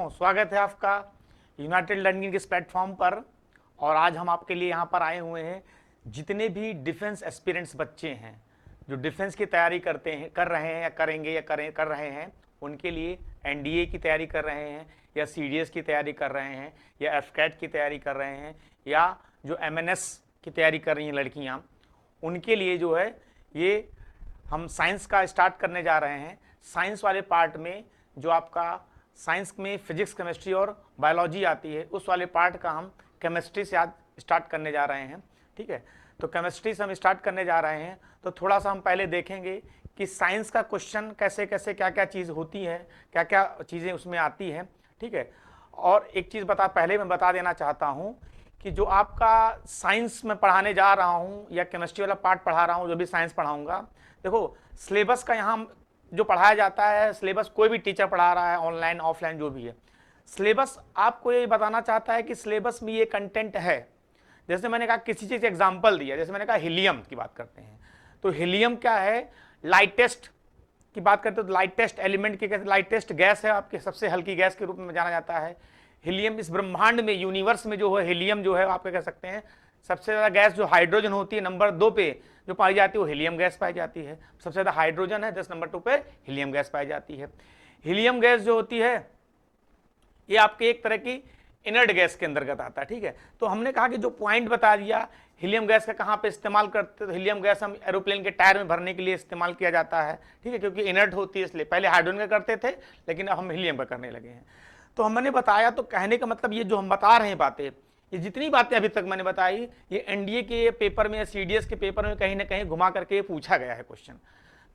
बच्चों, स्वागत है आपका यूनाइटेड लर्निंग के इस प्लेटफॉर्म पर। और आज हम आपके लिए यहाँ पर आए हुए हैं जितने भी डिफेंस एस्पिरेंट्स बच्चे हैं जो डिफेंस की तैयारी कर रहे हैं या करेंगे या कर रहे हैं, उनके लिए एनडीए की तैयारी कर रहे हैं या सीडीएस की तैयारी कर रहे हैं या एफकैट की तैयारी कर रहे हैं या जो एमएनएस की तैयारी कर रही हैं लड़कियाँ, उनके लिए जो है ये हम साइंस का स्टार्ट करने जा रहे हैं। साइंस वाले पार्ट में जो आपका साइंस में फिजिक्स, केमिस्ट्री और बायोलॉजी आती है, उस वाले पार्ट का हम केमिस्ट्री से आज स्टार्ट करने जा रहे हैं। ठीक है, तो केमिस्ट्री से हम स्टार्ट करने जा रहे हैं। तो थोड़ा सा हम पहले देखेंगे कि साइंस का क्वेश्चन कैसे कैसे क्या क्या चीज़ होती है, क्या क्या चीज़ें उसमें आती हैं। ठीक है, और एक चीज़ पहले मैं बता देना चाहता हूँ कि जो आपका साइंस में पढ़ाने जा रहा हूँ या केमिस्ट्री वाला पार्ट पढ़ा रहा हूँ, जो भी साइंस पढ़ाऊँगा, देखो सिलेबस का यहाँ जो पढ़ाया जाता है, सिलेबस कोई भी टीचर पढ़ा रहा है, ऑनलाइन ऑफलाइन जो भी है, सिलेबस आपको ये बताना चाहता है कि सिलेबस में ये कंटेंट है। जैसे मैंने कहा, किसी चीज़ एग्जांपल दिया, जैसे मैंने कहा हीलियम की बात करते हैं, तो हीलियम क्या है, लाइटेस्ट की बात करते हैं तो लाइटेस्ट एलिमेंट की, लाइटेस्ट गैस है, आपके सबसे हल्की गैस के रूप में जाना जाता है हीलियम। इस ब्रह्मांड में, यूनिवर्स में जो है हीलियम जो है, आप क्या कह सकते हैं, सबसे ज़्यादा गैस जो हाइड्रोजन होती है नंबर 2 पे जो पाई जाती है वो हीलियम गैस पाई जाती है। सबसे ज़्यादा हाइड्रोजन है, 10 नंबर 2 पे हीलियम गैस पाई जाती है। हीलियम गैस जो होती है ये आपके एक तरह की इनर्ट गैस के अंतर्गत आता है। ठीक है, तो हमने कहा कि जो पॉइंट बता दिया हीलियम गैस का कहाँ पे इस्तेमाल करते हैं, तो हीलियम गैस हम एरोप्लेन के टायर में भरने के लिए इस्तेमाल किया जाता है। ठीक है, क्योंकि इनर्ट होती है इसलिए। पहले हाइड्रोजन का करते थे लेकिन अब हम हीलियम का करने लगे हैं। तो हमने बताया, तो कहने का मतलब ये जो हम बता रहे हैं बातें, ये जितनी बातें अभी तक मैंने बताई, ये एनडीए के पेपर में या सीडीएस के पेपर में कहीं ना कहीं घुमा करके पूछा गया है क्वेश्चन।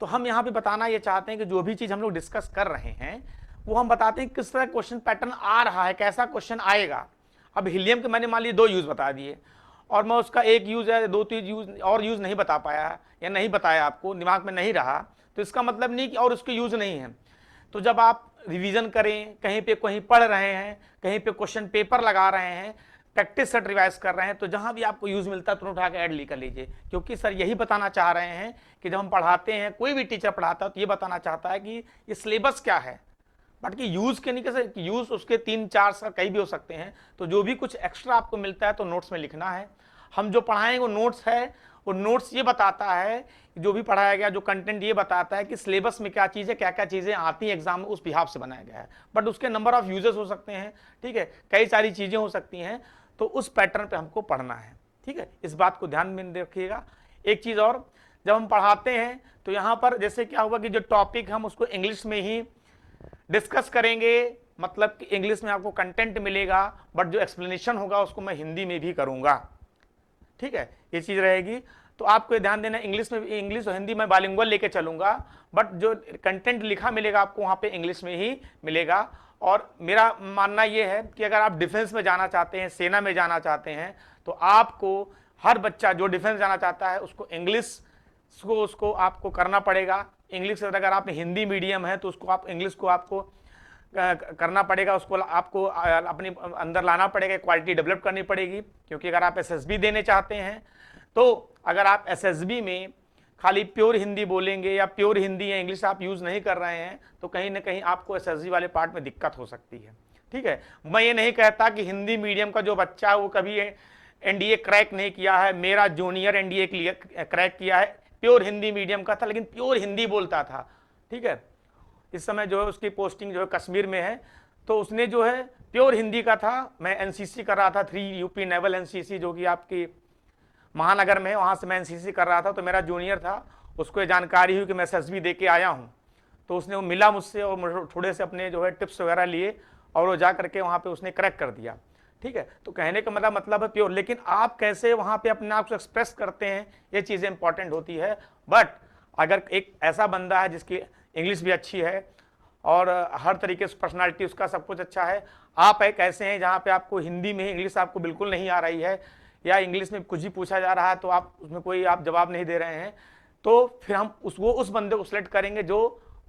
तो हम यहाँ पे बताना ये चाहते हैं कि जो भी चीज़ हम लोग डिस्कस कर रहे हैं वो हम बताते हैं किस तरह क्वेश्चन पैटर्न आ रहा है, कैसा क्वेश्चन आएगा। अब हीलियम के मैंने मान ली 2 यूज़ बता दिए और मैं उसका एक यूज़ या 2-3 यूज़ और यूज़ नहीं बता पाया या नहीं बताया, आपको दिमाग में नहीं रहा, तो इसका मतलब नहीं कि और उसके यूज़ नहीं है। तो जब आप रिवीजन करें, कहीं पढ़ रहे हैं, कहीं पे क्वेश्चन पेपर लगा रहे हैं, प्रैक्टिस सेट रिवाइज कर रहे हैं, तो जहां भी आपको यूज मिलता है तुरंत उठा के ऐड लिख लीजिए। क्योंकि सर यही बताना चाह रहे हैं कि जब हम पढ़ाते हैं, कोई भी टीचर पढ़ाता है तो ये बताना चाहता है कि ये सिलेबस क्या है, बट कि यूज के नहीं, कैसे यूज उसके 3-4 सर कई भी हो सकते हैं। तो जो भी कुछ एक्स्ट्रा आपको मिलता है तो नोट्स में लिखना है। हम जो पढ़ाएंगे वो नोट्स है, वो नोट्स ये बताता है, जो भी पढ़ाया गया जो कंटेंट ये बताता है कि सिलेबस में क्या चीज़ है, क्या क्या चीज़ें आती हैं एग्जाम में, उस बिहाफ से बनाया गया है। बट उसके नंबर ऑफ यूजेस हो सकते हैं। ठीक है, कई सारी चीज़ें हो सकती हैं, तो उस पैटर्न पे हमको पढ़ना है। ठीक है, इस बात को ध्यान में रखिएगा। एक चीज़ और, जब हम पढ़ाते हैं तो यहाँ पर जैसे क्या हुआ कि जो टॉपिक हम उसको इंग्लिश में ही डिस्कस करेंगे, मतलब कि इंग्लिश में आपको कंटेंट मिलेगा, बट जो एक्सप्लेनेशन होगा उसको मैं हिंदी में भी करूँगा। ठीक है, ये चीज़ रहेगी। तो आपको ध्यान देना, इंग्लिश में, इंग्लिश और हिंदी में बाइलिंगुअल लेके चलूंगा, बट जो कंटेंट लिखा मिलेगा आपको वहाँ पे इंग्लिश में ही मिलेगा। और मेरा मानना ये है कि अगर आप डिफेंस में जाना चाहते हैं, सेना में जाना चाहते हैं, तो आपको हर बच्चा जो डिफेंस जाना चाहता है उसको इंग्लिश को उसको आपको करना पड़ेगा। इंग्लिश अगर आप हिंदी मीडियम है तो उसको आप इंग्लिश को आपको करना पड़ेगा, उसको आपको अपने अंदर लाना पड़ेगा, क्वालिटी डेवलप करनी पड़ेगी। क्योंकि अगर आप एसएसबी देने चाहते हैं, तो अगर आप एसएसबी में खाली प्योर हिंदी बोलेंगे या प्योर हिंदी या इंग्लिश आप यूज़ नहीं कर रहे हैं, तो कहीं ना कहीं आपको एसएसबी वाले पार्ट में दिक्कत हो सकती है। ठीक है, मैं ये नहीं कहता कि हिंदी मीडियम का जो बच्चा है वो कभी एनडीए क्रैक नहीं किया है। मेरा जूनियर एनडीए क्रैक किया है, प्योर हिंदी मीडियम का था लेकिन प्योर हिंदी बोलता था। ठीक है, इस समय जो है उसकी पोस्टिंग जो है कश्मीर में है, तो उसने जो है प्योर हिंदी का था। मैं एनसीसी कर रहा था, 3 यूपी नेवल एनसीसी जो कि आपकी महानगर में है, वहाँ से मैं एनसीसी कर रहा था। तो मेरा जूनियर था, उसको ये जानकारी हुई कि मैं एसएसबी दे के आया हूँ, तो उसने वो मिला मुझसे और थोड़े से अपने जो है टिप्स वगैरह लिए और वो जा करके वहाँ पे उसने क्रैक कर दिया। ठीक है, तो कहने का मतलब है प्योर, लेकिन आप कैसे वहाँ पे अपने आप को एक्सप्रेस करते हैं ये चीज़ें इंपॉर्टेंट होती है। बट अगर एक ऐसा बंदा है जिसकी इंग्लिश भी अच्छी है और हर तरीके से पर्सनालिटी उसका सब कुछ अच्छा है, आप एक ऐसे हैं जहाँ पे आपको हिंदी में इंग्लिश आपको बिल्कुल नहीं आ रही है या इंग्लिश में कुछ भी पूछा जा रहा है तो आप उसमें कोई आप जवाब नहीं दे रहे हैं, तो फिर हम उस बंदे को सिलेक्ट करेंगे जो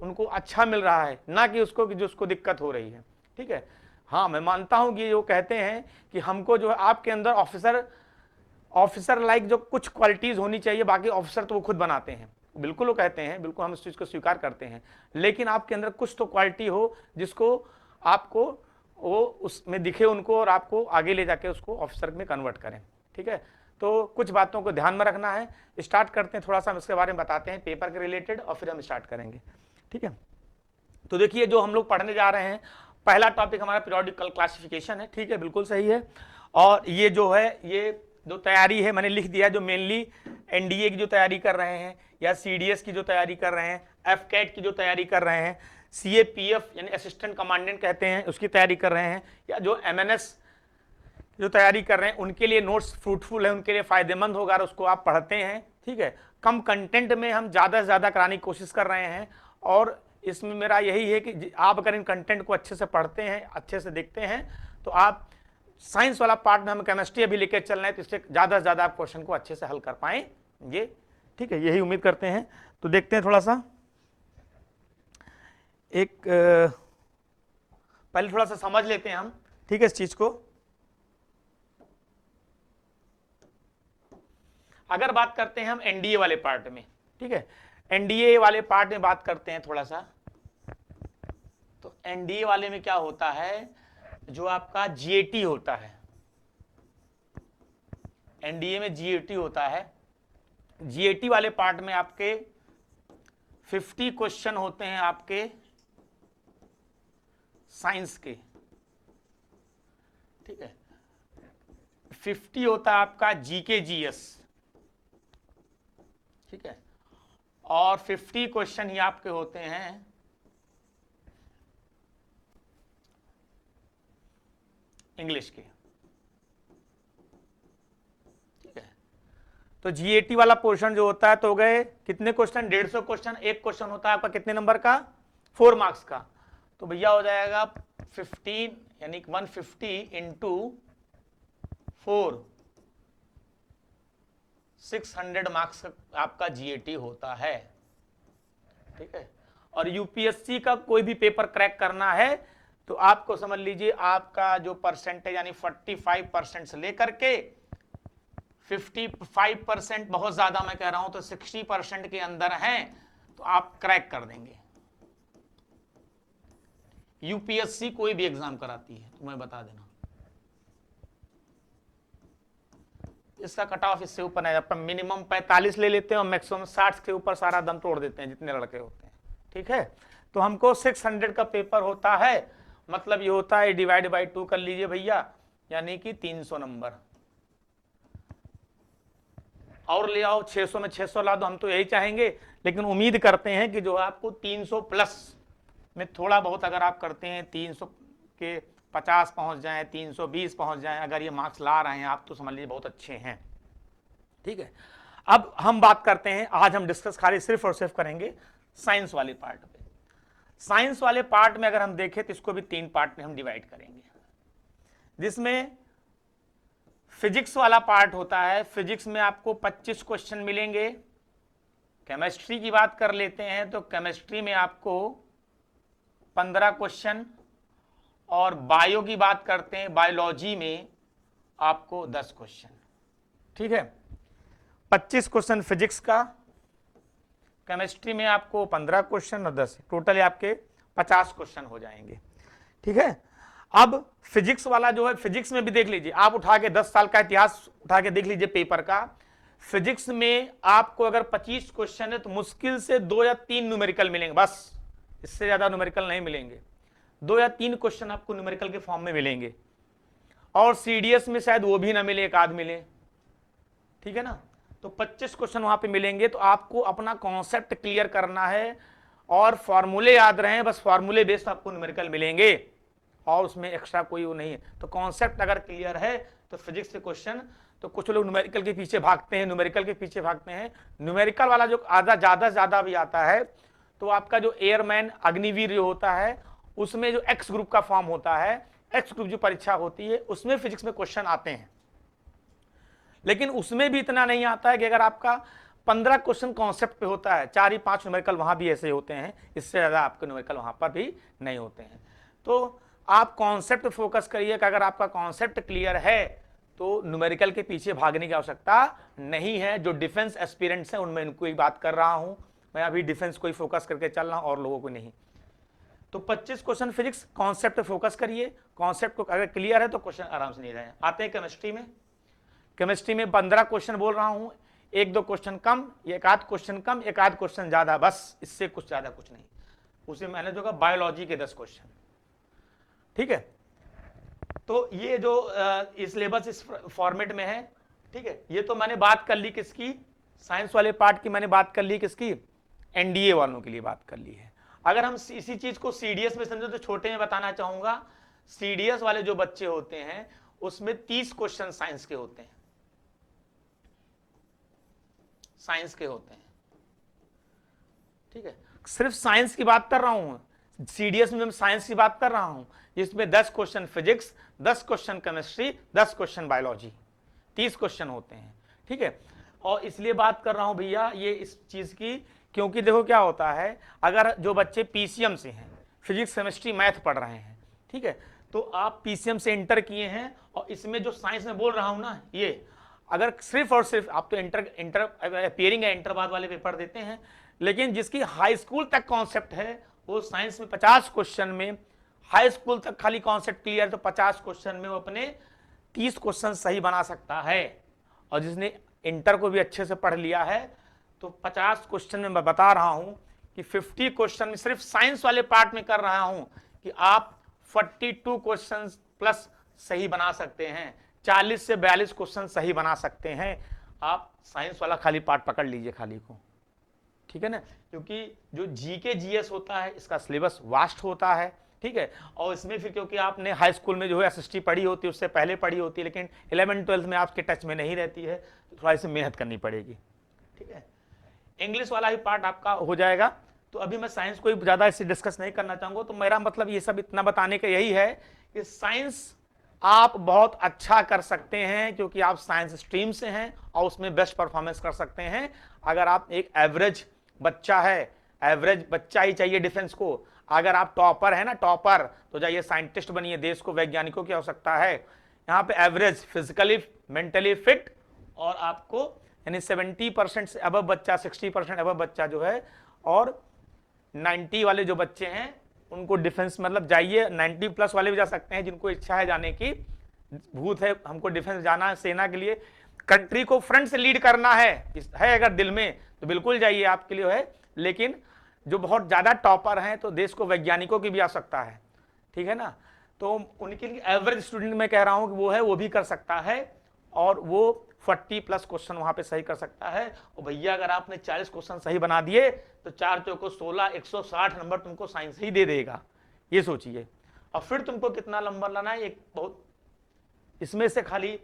उनको अच्छा मिल रहा है, ना कि उसको कि जो उसको दिक्कत हो रही है। ठीक है, हाँ मैं मानता हूँ कि वो कहते हैं कि हमको जो है आपके अंदर ऑफिसर लाइक जो कुछ क्वालिटीज़ होनी चाहिए, बाकी ऑफिसर तो वो खुद बनाते हैं, बिल्कुल वो कहते हैं, बिल्कुल हम इस चीज़ को स्वीकार करते हैं, लेकिन आपके अंदर कुछ तो क्वालिटी हो जिसको आपको वो उसमें दिखे उनको और आपको आगे ले जाके उसको ऑफिसर में कन्वर्ट करें। ठीक है, तो कुछ बातों को ध्यान में रखना है। स्टार्ट करते हैं, थोड़ा सा हम इसके बारे में बताते हैं पेपर के रिलेटेड और फिर हम स्टार्ट करेंगे। ठीक है, तो देखिए जो हम लोग पढ़ने जा रहे हैं, पहला टॉपिक हमारा पीरियोडिकल क्लासिफिकेशन है। ठीक है, बिल्कुल सही है। और ये जो है, ये जो तैयारी है मैंने लिख दिया, जो मेनली एनडीए की जो तैयारी कर रहे हैं या सीडीएस की जो तैयारी कर रहे हैं, एफकेट की जो तैयारी कर रहे हैं, सीएपीएफ यानी असिस्टेंट कमांडेंट कहते हैं उसकी तैयारी कर रहे हैं, या जो एमएनएस जो तैयारी कर रहे हैं, उनके लिए नोट्स फ्रूटफुल है, उनके लिए फायदेमंद होगा, उसको आप पढ़ते हैं। ठीक है, कम कंटेंट में हम ज़्यादा से ज़्यादा कराने की कोशिश कर रहे हैं, और इसमें मेरा यही है कि आप अगर इन कंटेंट को अच्छे से पढ़ते हैं, अच्छे से देखते हैं, तो आप साइंस वाला पार्ट में हम केमिस्ट्री अभी लेकर चल रहे हैं, तो इससे ज़्यादा से ज़्यादा आप क्वेश्चन को अच्छे से हल कर पाएंगे। ठीक है, यही उम्मीद करते हैं। तो देखते हैं थोड़ा सा, एक पहले थोड़ा सा समझ लेते हैं हम। ठीक है, इस चीज को अगर बात करते हैं हम एनडीए वाले पार्ट में, ठीक है, एनडीए वाले पार्ट में बात करते हैं थोड़ा सा, तो एनडीए वाले में क्या होता है, जो आपका जीएटी होता है, एनडीए में जीएटी होता है। जीएटी वाले पार्ट में आपके 50 क्वेश्चन होते हैं आपके साइंस के। ठीक है, 50 होता है आपका जीके जीएस। ठीक है, और 50 क्वेश्चन ही आपके होते हैं इंग्लिश के। ठीक है, तो जीएटी वाला पोर्शन जो होता है, तो हो गए कितने क्वेश्चन, 150 क्वेश्चन। एक क्वेश्चन होता है आपका कितने नंबर का, 4 मार्क्स का। तो भैया हो जाएगा 15 यानी 150 इंटू 4, 600 मार्क्स का आपका जीएटी होता है। ठीक है, और यूपीएससी का कोई भी पेपर क्रैक करना है तो आपको समझ लीजिए आपका जो परसेंटेज यानी 45% से लेकर के 55%, बहुत ज्यादा मैं कह रहा हूं तो 60% के अंदर हैं तो आप क्रैक कर देंगे। यूपीएससी कोई भी एग्जाम कराती है, तो मैं बता देना, इसका कट ऑफ इससे ऊपर नहीं, अपन मिनिमम 45 ले लेते हैं और मैक्सिमम 60 के ऊपर सारा दम तोड़ देते हैं जितने लड़के होते हैं। ठीक है, तो हमको 600 का पेपर होता है, मतलब ये होता है डिवाइड बाई 2 कर लीजिए भैया, यानी कि 300 नंबर। और ले आओ 600 में 600 ला दो, हम तो यही चाहेंगे, लेकिन उम्मीद करते हैं कि जो आपको 300 प्लस में थोड़ा बहुत अगर आप करते हैं, 300 के 50 पहुंच जाएं, 320 पहुंच जाएं, अगर ये मार्क्स ला रहे हैं आप, तो समझ लीजिए बहुत अच्छे हैं। ठीक है, अब हम बात करते हैं, आज हम डिस्कस खाली सिर्फ और सिर्फ करेंगे साइंस वाले पार्ट पे। साइंस वाले पार्ट में अगर हम देखें तो इसको भी 3 पार्ट में हम डिवाइड करेंगे, जिसमें फिजिक्स वाला पार्ट होता है। फिजिक्स में आपको 25 क्वेश्चन मिलेंगे। केमिस्ट्री की बात कर लेते हैं तो केमिस्ट्री में आपको 15 क्वेश्चन, और बायो की बात करते हैं, बायोलॉजी में आपको 10 क्वेश्चन। ठीक है, 25 क्वेश्चन फिजिक्स का, केमिस्ट्री में आपको 15 क्वेश्चन और 10, टोटल आपके 50 क्वेश्चन हो जाएंगे। ठीक है, अब फिजिक्स वाला जो है, फिजिक्स में भी देख लीजिए, आप उठा के 10 साल का इतिहास उठा के देख लीजिए पेपर का। फिजिक्स में आपको अगर 25 क्वेश्चन है तो मुश्किल से 2 या 3 न्यूमेरिकल मिलेंगे, बस इससे ज्यादा न्यूमेरिकल नहीं मिलेंगे। 2 या 3 क्वेश्चन आपको न्यूमेरिकल के फॉर्म में मिलेंगे, और सीडीएस में शायद वो भी ना मिले, एक आध मिले। ठीक है ना, तो 25 क्वेश्चन वहां पे मिलेंगे। तो आपको अपना कॉन्सेप्ट क्लियर करना है और फॉर्मूले याद रहे, बस फॉर्मूले बेस्ड आपको न्यूमेरिकल मिलेंगे और उसमें एक्स्ट्रा कोई वो नहीं है। तो कॉन्सेप्ट अगर क्लियर है तो फिजिक्स के क्वेश्चन, तो कुछ लोग न्यूमेरिकल के पीछे भागते हैं, न्यूमेरिकल वाला जो ज्यादा भी आता है, तो आपका जो एयरमैन अग्निवीर जो होता है, उसमें जो एक्स ग्रुप का फॉर्म होता है, एक्स ग्रुप जो परीक्षा होती है, उसमें फिजिक्स में क्वेश्चन आते हैं। लेकिन उसमें भी इतना नहीं आता है कि अगर आपका 15 क्वेश्चन कॉन्सेप्ट पे होता है, 4 ही 5 न्यूमेरिकल वहां भी ऐसे होते हैं, इससे ज्यादा आपके न्यूमेरिकल वहां पर भी नहीं होते हैं। तो आप कॉन्सेप्ट फोकस करिए कि अगर आपका कॉन्सेप्ट क्लियर है तो न्यूमेरिकल के पीछे भागने की आवश्यकता नहीं है। जो डिफेंस एस्पिरेंट्स हैं उनमें इनको ही बात कर रहा हूं मैं, अभी डिफेंस को ही फोकस करके चल रहा हूं और लोगों को नहीं। तो 25 क्वेश्चन फिजिक्स कॉन्सेप्ट पे फोकस करिए, कॉन्सेप्ट को अगर क्लियर है तो क्वेश्चन आराम से नहीं रहे। आते हैं केमिस्ट्री में। केमिस्ट्री में 15 क्वेश्चन बोल रहा हूं, एक दो क्वेश्चन कम, एक आध क्वेश्चन कम, एक आध क्वेश्चन ज्यादा, बस इससे कुछ ज्यादा कुछ नहीं। उसे मैनेज होगा। बायोलॉजी के 10 क्वेश्चन, ठीक है। तो ये जो सिलेबस इस फॉर्मेट में है, ठीक है। ये तो मैंने बात कर ली किसकी, साइंस वाले पार्ट की मैंने बात कर ली, किसकी, एनडीए वालों के लिए बात कर ली है। अगर हम इसी चीज को सीडीएस में समझो तो छोटे में बताना चाहूंगा, सीडीएस वाले जो बच्चे होते हैं उसमें 30 क्वेश्चन साइंस के होते हैं, साइंस के होते हैं, ठीक है। सिर्फ साइंस की बात कर रहा हूं, सीडीएस में मैं साइंस की बात कर रहा हूं, जिसमें 10 question physics, 10 question chemistry, 10 question biology, 30 question होते हैं, ठीक है। और इसलिए बात कर रहा हूं भैया ये इस चीज की, क्योंकि देखो क्या होता है, अगर जो बच्चे पीसीएम से हैं, फिजिक्स केमिस्ट्री मैथ पढ़ रहे हैं, ठीक है, तो आप पीसीएम से इंटर किए हैं और इसमें जो साइंस में बोल रहा हूं ना, ये अगर सिर्फ और सिर्फ आप तो इंटर अपियरिंग या इंटर बाद वाले पेपर देते हैं, लेकिन जिसकी हाई स्कूल तक कॉन्सेप्ट है वो साइंस में 50 क्वेश्चन में, हाई स्कूल तक खाली कॉन्सेप्ट क्लियर, तो 50 क्वेश्चन में वो अपने 30 क्वेश्चन सही बना सकता है। और जिसने इंटर को भी अच्छे से पढ़ लिया है तो 50 क्वेश्चन में मैं बता रहा हूं कि 50 क्वेश्चन में सिर्फ साइंस वाले पार्ट में कर रहा हूं कि आप 42 क्वेश्चन प्लस सही बना सकते हैं, 40 से 42 क्वेश्चन सही बना सकते हैं। आप साइंस वाला खाली पार्ट पकड़ लीजिए खाली को, ठीक है ना, क्योंकि जो जीके जीएस होता है इसका सिलेबस वास्ट होता है, ठीक है। और इसमें फिर क्योंकि आपने हाई स्कूल में जो है एसएसटी पढ़ी होती है, उससे पहले पढ़ी होती है, लेकिन 11-12 में आपके टच में नहीं रहती है, तो थोड़ा सी मेहनत करनी पड़ेगी, ठीक है। इंग्लिश वाला ही पार्ट आपका हो जाएगा। तो अभी मैं साइंस को ज्यादा इससे डिस्कस नहीं करना चाहूंगा। तो मेरा मतलब ये सब इतना बताने का यही है कि साइंस आप बहुत अच्छा कर सकते हैं, क्योंकि आप साइंस स्ट्रीम से हैं और उसमें बेस्ट परफॉर्मेंस कर सकते हैं। अगर आप एक एवरेज बच्चा है, एवरेज बच्चा ही चाहिए डिफेंस को, अगर आप टॉपर है ना, टॉपर, तो जाइए साइंटिस्ट बनिए, देश को वैज्ञानिकों की आवश्यकता है। यहाँ पे एवरेज फिजिकली मेंटली फिट और आपको यानी 70% से अबव बच्चा, 60% अबव बच्चा जो है, और 90 वाले जो बच्चे हैं उनको डिफेंस मतलब जाइए, 90 प्लस वाले भी जा सकते हैं जिनको इच्छा है जाने की, भूत है हमको डिफेंस जाना है, सेना के लिए, कंट्री को फ्रंट से लीड करना है अगर दिल में तो बिल्कुल जाइए, आपके लिए है। लेकिन जो बहुत ज्यादा टॉपर हैं तो देश को वैज्ञानिकों की भी आवश्यकता है, ठीक है ना, तो उनके लिए एवरेज स्टूडेंट मैं कह रहा हूं कि वो है, वो भी कर सकता है और वो 40 प्लस क्वेश्चन वहां पे सही कर सकता है। और भैया अगर आपने 40 क्वेश्चन सही बना दिए तो 4 चौको 16, 160 नंबर तुमको साइंस ही दे देगा, ये सोचिए। और फिर तुमको कितना नंबर लाना है, एक बहुत इसमें से खाली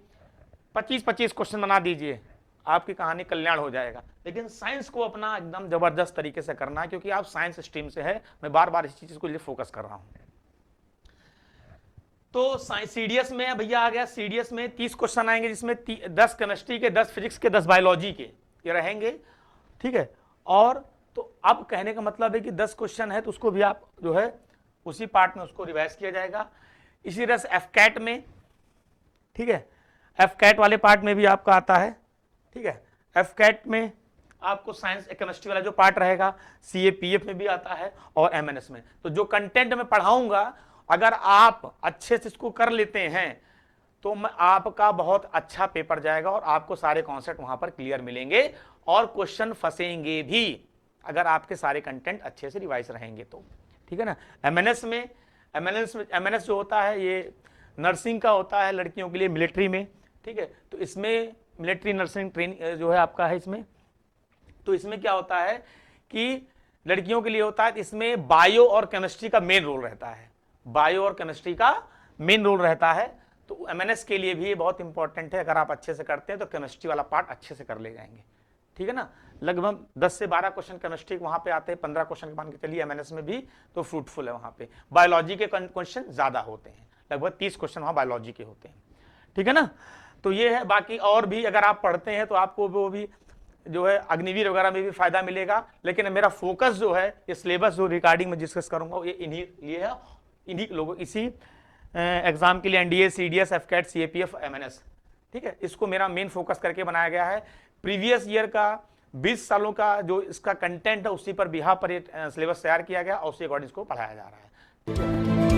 25-25 क्वेश्चन बना दीजिए, आपकी कहानी कल्याण हो जाएगा। लेकिन साइंस को अपना एकदम जबरदस्त तरीके से करना है, क्योंकि आप साइंस स्ट्रीम से है। मैं बार बार इस चीज को लिए फोकस कर रहा हूं। तो सीडीएस में भैया आ गया, सीडीएस में 30 क्वेश्चन आएंगे, जिसमें 10 केमिस्ट्री के, 10 फिजिक्स के, 10 बायोलॉजी के ये रहेंगे, ठीक है। और तो अब कहने का मतलब है कि 10 क्वेश्चन है तो उसको भी आप जो है उसी पार्ट में उसको रिवाइज किया जाएगा। इसी तरह से एफकैट में, ठीक है, एफकैट वाले पार्ट में भी आपका आता है, ठीक है। एफकैट में आपको साइंस केमिस्ट्री वाला जो पार्ट रहेगा, सीएपीएफ में भी आता है और एमएनएस में। तो जो कंटेंट मैं पढ़ाऊंगा अगर आप अच्छे से इसको कर लेते हैं तो आपका बहुत अच्छा पेपर जाएगा और आपको सारे कॉन्सेप्ट वहां पर क्लियर मिलेंगे और क्वेश्चन फंसेंगे भी अगर आपके सारे कंटेंट अच्छे से रिवाइज रहेंगे तो, ठीक है ना। एमएनएस जो होता है ये नर्सिंग का होता है लड़कियों के लिए, मिलिट्री में, ठीक है। तो इसमें मिलिट्री नर्सिंग ट्रेनिंग जो है आपका है इसमें, तो इसमें क्या होता है कि लड़कियों के लिए होता है, इसमें बायो और केमिस्ट्री का मेन रोल रहता है, बायो और केमिस्ट्री का मेन रोल रहता है। तो एमएनएस के लिए भी ये बहुत इंपॉर्टेंट है, अगर आप अच्छे से करते हैं तो केमिस्ट्री वाला पार्ट अच्छे से कर ले जाएंगे, ठीक है ना। लगभग 10 से 12 क्वेश्चन केमिस्ट्री के वहां पे आते हैं, 15 क्वेश्चन मान के चलिए एमएनएस में भी, तो फ्रूटफुल है वहां पे। बायोलॉजी के क्वेश्चन ज्यादा होते हैं, लगभग 30 क्वेश्चन वहां बायोलॉजी के होते हैं, ठीक है ना। तो ये है, बाकी और भी अगर आप पढ़ते हैं तो आपको वो भी जो है अग्निवीर वगैरह में भी फायदा मिलेगा। लेकिन मेरा फोकस जो है ये सिलेबस जो रिगार्डिंग में डिस्कस करूंगा ये इन्हीं लिए है, इन्हीं लोगों, इसी एग्जाम के लिए NDA, CDS, AFCAT, CAPF, MNS, ठीक है। इसको मेरा मेन फोकस करके बनाया गया है। प्रीवियस ईयर का 20 सालों का जो इसका कंटेंट है उसी पर बिहार पर सिलेबस तैयार किया गया और उसी अकॉर्डिंग इसको पढ़ाया जा रहा है। ठीक है।